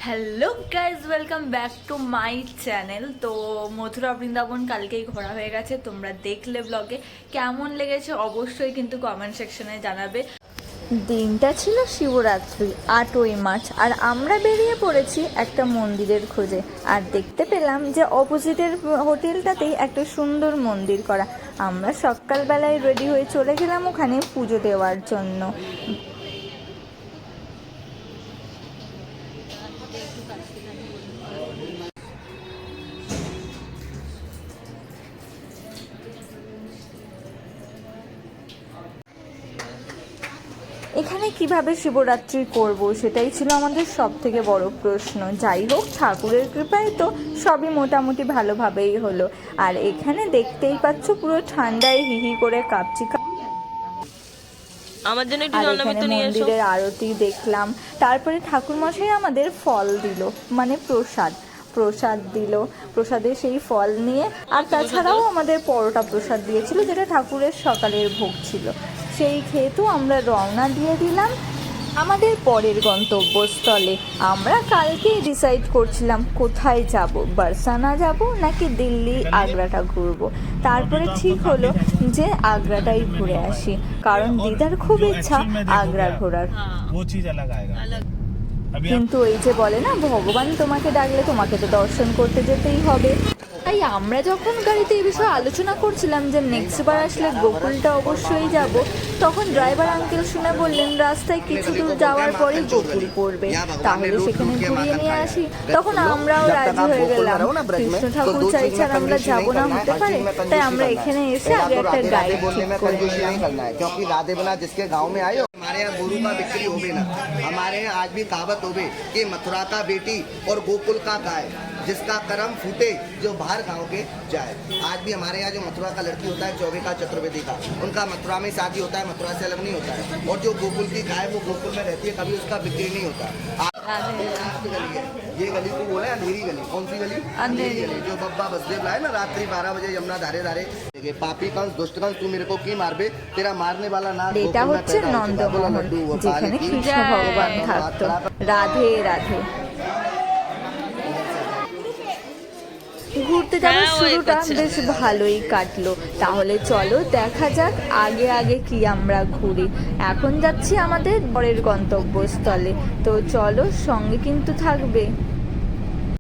Hello guys, welcome back to my channel. তো মথুরা বৃন্দাবন কালকেই ঘোরা হয়ে গেছে, তোমরা দেখলে ব্লগে। কেমন লেগেছে অবশ্যই কিন্তু কমেন্ট সেকশনে জানাবে। দিনটা ছিল শিবরাত্রি, 8ই মার্চ, আর আমরা বেরিয়ে পড়েছি একটা মন্দিরের খোঁজে। আর দেখতে পেলাম যে অপোজিটের হোটেলটাতেই একটা সুন্দর মন্দির করা। আমরা সকালবেলায় রেডি হয়ে চলে গেলাম ওখানে পুজো দেওয়ার জন্য। এখানে কিভাবে শিবরাত্রি করব সেটাই ছিল আমাদের সব থেকে বড় প্রশ্ন। যাই হোক, ঠাকুরের কৃপায় তো সবই মোটামুটি ভালোভাবেই হলো। আর এখানে দেখতেই পাচ্ছ পুরো ঠান্ডায় হিহি করে কাঁপছি। আমার জন্য একটু আর জল এখানে নিয়ে এসো। মন্দিরের আরতি দেখলাম। তারপরে ঠাকুরমশাই আমাদের ফল দিল, মানে প্রসাদ দিল। প্রসাদে সেই ফল নিয়ে, আর তাছাড়াও আমাদের পরোটা প্রসাদ দিয়েছিল, যেটা ঠাকুরের সকালের ভোগ ছিল। সেই খেয়ে তো আমরা রওনা দিয়ে দিলাম আমাদের পরের গন্তব্যস্থলে। আমরা কালকেই ডিসাইড করছিলাম কোথায় যাব, বারসানা যাব নাকি দিল্লি আগ্রাটা ঘুরবো। তারপরে ঠিক হলো যে আগ্রাটাই ঘুরে আসি, কারণ দিদার খুব ইচ্ছা আগ্রা ঘোরার। কিন্তু ওই যে বলে না, ভগবান তোমাকে ডাকলে তোমাকে তো দর্শন করতে যেতেই হবে। তাই আমরা যখন গাড়িতে এই বিষয়ে আলোচনা করছিলাম যে নেক্সট বার আসলে গোকুলটা অবশ্যই যাব, তখন ড্রাইভার আঙ্কেল শুনে বললেন রাস্তায় কিছু দূর যাওয়ার পরেই গোকুল পড়বে, তাহলে সেখানে ঘুরিয়ে নিয়ে আসি। তখন আমরাও রাজি হয়ে গেলাম। কৃষ্ণ ঠাকুর চাইছে আর আমরা যাবো না হতে পারে, তাই আমরা এখানে এসে আগে একটা গাইড ঠিক করে নিলাম। हमारे यहाँ गुरु का बिक्री होवे ना, हमारे यहाँ आज भी कहावत होवे कि मथुरा का बेटी और गोकुल का गाय, जिसका कर्म फूटे जो बाहर गांव के जाए। आज भी हमारे यहाँ जो मथुरा का लड़की होता है, चौबे का चतुर्वेदी का, उनका मथुरा में शादी होता है, मथुरा से अलग नहीं होता है। और जो गोकुल की गाय वो गोकुल में रहती है, कभी उसका बिक्री नहीं होता। ये गली को बोले अंधेरी गली। कौन सी गली? अंधेरी गली। जो बब्बा बसदेव लाए ना रात्रि 12 बजे यमुना धारे धारे, पापी कंस दुष्ट कंस तू मेरे को की मारबे, तेरा मारने वाला ना। এটা হচ্ছে নন্দমোহন, যেখানে কৃষ্ণ ভগবান থাকতো। রাধে রাধে। ঘুরতে যাওয়ার শুরুটা বেশ ভালোই কাটলো। তাহলে চলো দেখা যাক আগে আগে কি আমরা ঘুরি। এখন যাচ্ছি আমাদের পরের গন্তব্যস্থলে, তো চলো, সঙ্গে কিন্তু থাকবে।